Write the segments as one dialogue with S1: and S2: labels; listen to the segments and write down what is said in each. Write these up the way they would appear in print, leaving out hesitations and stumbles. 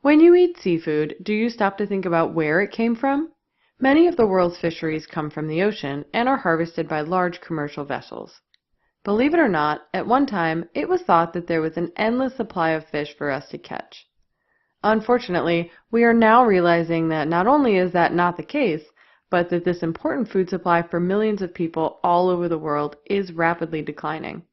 S1: When you eat seafood, do you stop to think about where it came from? Many of the world's fisheries come from the ocean and are harvested by large commercial vessels. Believe it or not, at one time it was thought that there was an endless supply of fish for us to catch. Unfortunately, we are now realizing that not only is that not the case, but that this important food supply for millions of people all over the world is rapidly declining.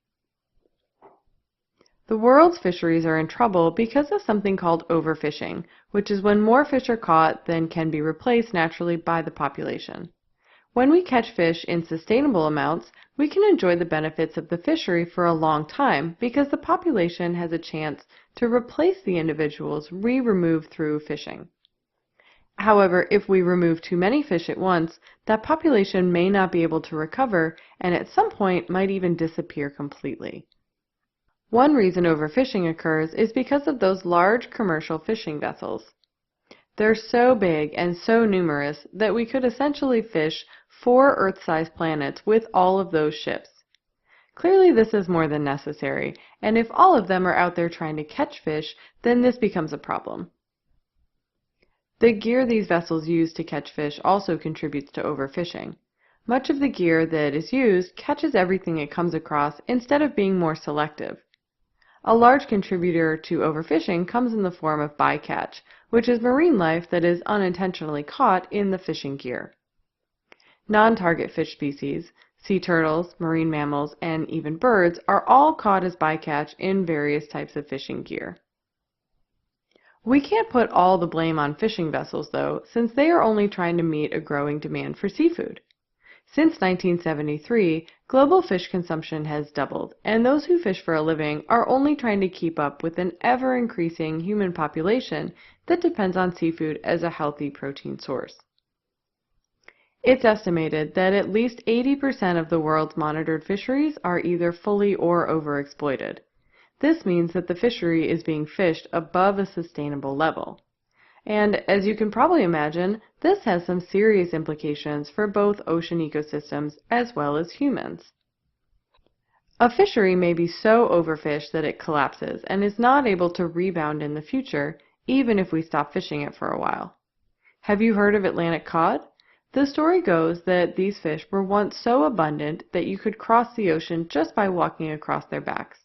S1: The world's fisheries are in trouble because of something called overfishing, which is when more fish are caught than can be replaced naturally by the population. When we catch fish in sustainable amounts, we can enjoy the benefits of the fishery for a long time because the population has a chance to replace the individuals we remove through fishing. However, if we remove too many fish at once, that population may not be able to recover and at some point might even disappear completely. One reason overfishing occurs is because of those large commercial fishing vessels. They're so big and so numerous that we could essentially fish 4 Earth-sized planets with all of those ships. Clearly this is more than necessary, and if all of them are out there trying to catch fish, then this becomes a problem. The gear these vessels use to catch fish also contributes to overfishing. Much of the gear that is used catches everything it comes across instead of being more selective. A large contributor to overfishing comes in the form of bycatch, which is marine life that is unintentionally caught in the fishing gear. Non-target fish species, sea turtles, marine mammals, and even birds are all caught as bycatch in various types of fishing gear. We can't put all the blame on fishing vessels, though, since they are only trying to meet a growing demand for seafood. Since 1973, global fish consumption has doubled, and those who fish for a living are only trying to keep up with an ever-increasing human population that depends on seafood as a healthy protein source. It's estimated that at least 80% of the world's monitored fisheries are either fully or overexploited. This means that the fishery is being fished above a sustainable level. And as you can probably imagine, this has some serious implications for both ocean ecosystems as well as humans. A fishery may be so overfished that it collapses and is not able to rebound in the future, even if we stop fishing it for a while. Have you heard of Atlantic cod? The story goes that these fish were once so abundant that you could cross the ocean just by walking across their backs.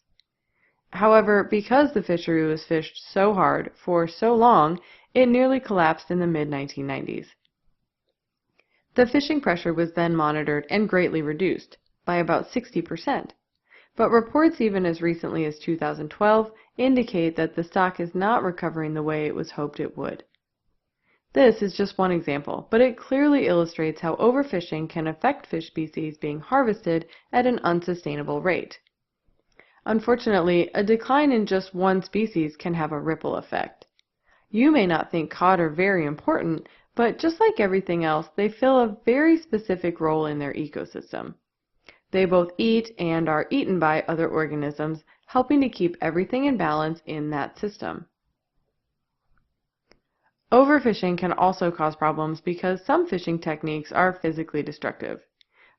S1: However, because the fishery was fished so hard for so long, it nearly collapsed in the mid-1990s. The fishing pressure was then monitored and greatly reduced, by about 60%. But reports even as recently as 2012 indicate that the stock is not recovering the way it was hoped it would. This is just one example, but it clearly illustrates how overfishing can affect fish species being harvested at an unsustainable rate. Unfortunately, a decline in just one species can have a ripple effect. You may not think cod are very important, but just like everything else, they fill a very specific role in their ecosystem. They both eat and are eaten by other organisms, helping to keep everything in balance in that system. Overfishing can also cause problems because some fishing techniques are physically destructive.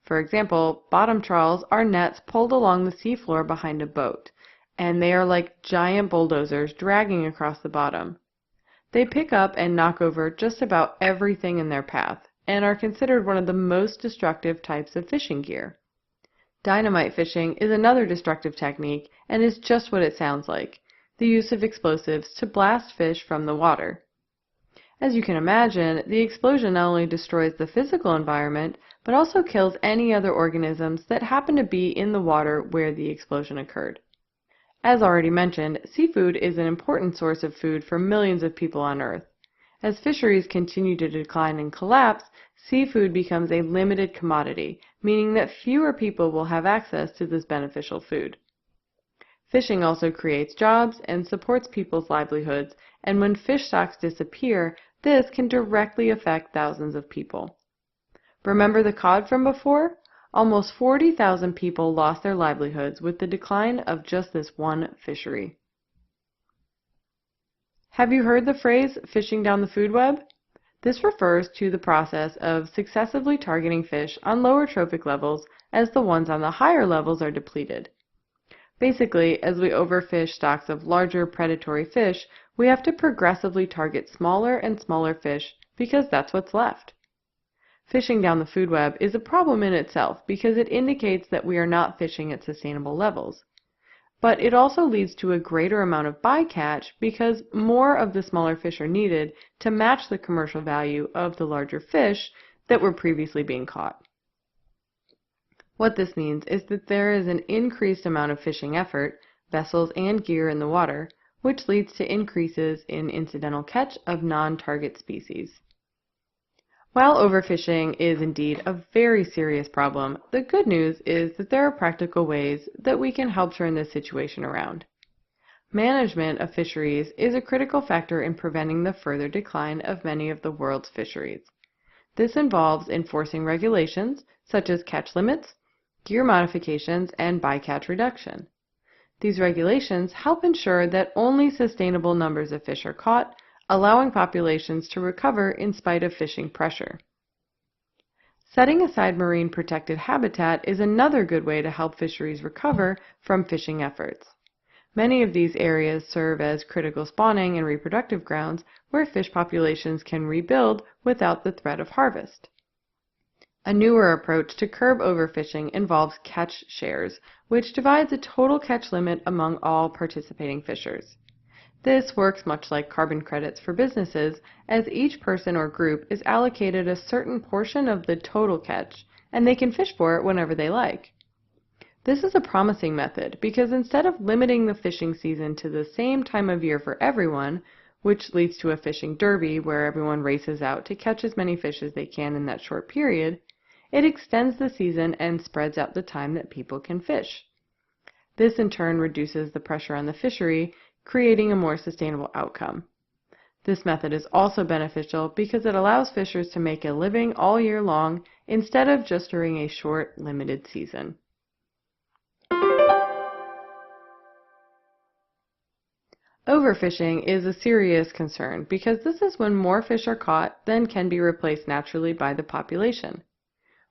S1: For example, bottom trawls are nets pulled along the seafloor behind a boat, and they are like giant bulldozers dragging across the bottom. They pick up and knock over just about everything in their path, and are considered one of the most destructive types of fishing gear. Dynamite fishing is another destructive technique and is just what it sounds like, the use of explosives to blast fish from the water. As you can imagine, the explosion not only destroys the physical environment, but also kills any other organisms that happen to be in the water where the explosion occurred. As already mentioned, seafood is an important source of food for millions of people on Earth. As fisheries continue to decline and collapse, seafood becomes a limited commodity, meaning that fewer people will have access to this beneficial food. Fishing also creates jobs and supports people's livelihoods, and when fish stocks disappear, this can directly affect thousands of people. Remember the cod from before? Almost 40,000 people lost their livelihoods with the decline of just this one fishery. Have you heard the phrase fishing down the food web? This refers to the process of successively targeting fish on lower trophic levels as the ones on the higher levels are depleted. Basically, as we overfish stocks of larger predatory fish, we have to progressively target smaller and smaller fish because that's what's left. Fishing down the food web is a problem in itself because it indicates that we are not fishing at sustainable levels. But it also leads to a greater amount of bycatch because more of the smaller fish are needed to match the commercial value of the larger fish that were previously being caught. What this means is that there is an increased amount of fishing effort, vessels, and gear in the water, which leads to increases in incidental catch of non-target species. While overfishing is indeed a very serious problem, the good news is that there are practical ways that we can help turn this situation around. Management of fisheries is a critical factor in preventing the further decline of many of the world's fisheries. This involves enforcing regulations such as catch limits, gear modifications, and bycatch reduction. These regulations help ensure that only sustainable numbers of fish are caught, allowing populations to recover in spite of fishing pressure. Setting aside marine protected habitat is another good way to help fisheries recover from fishing efforts. Many of these areas serve as critical spawning and reproductive grounds where fish populations can rebuild without the threat of harvest. A newer approach to curb overfishing involves catch shares, which divides a total catch limit among all participating fishers. This works much like carbon credits for businesses, as each person or group is allocated a certain portion of the total catch, and they can fish for it whenever they like. This is a promising method because instead of limiting the fishing season to the same time of year for everyone, which leads to a fishing derby where everyone races out to catch as many fish as they can in that short period, it extends the season and spreads out the time that people can fish. This in turn reduces the pressure on the fishery, creating a more sustainable outcome. This method is also beneficial because it allows fishers to make a living all year long instead of just during a short, limited season. Overfishing is a serious concern because this is when more fish are caught than can be replaced naturally by the population.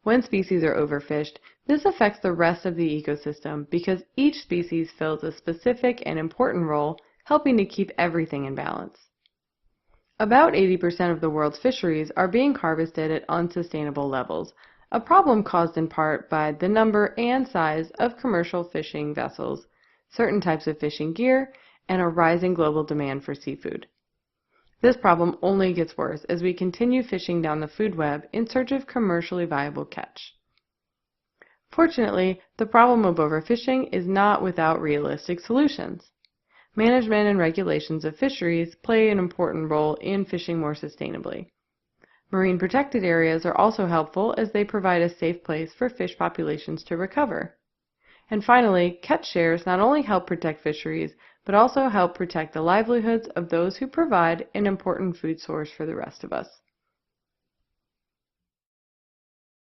S1: When species are overfished, this affects the rest of the ecosystem because each species fills a specific and important role, helping to keep everything in balance. About 80% of the world's fisheries are being harvested at unsustainable levels, a problem caused in part by the number and size of commercial fishing vessels, certain types of fishing gear, and a rising global demand for seafood. This problem only gets worse as we continue fishing down the food web in search of commercially viable catch. Fortunately, the problem of overfishing is not without realistic solutions. Management and regulations of fisheries play an important role in fishing more sustainably. Marine protected areas are also helpful as they provide a safe place for fish populations to recover. And finally, catch shares not only help protect fisheries, but also help protect the livelihoods of those who provide an important food source for the rest of us.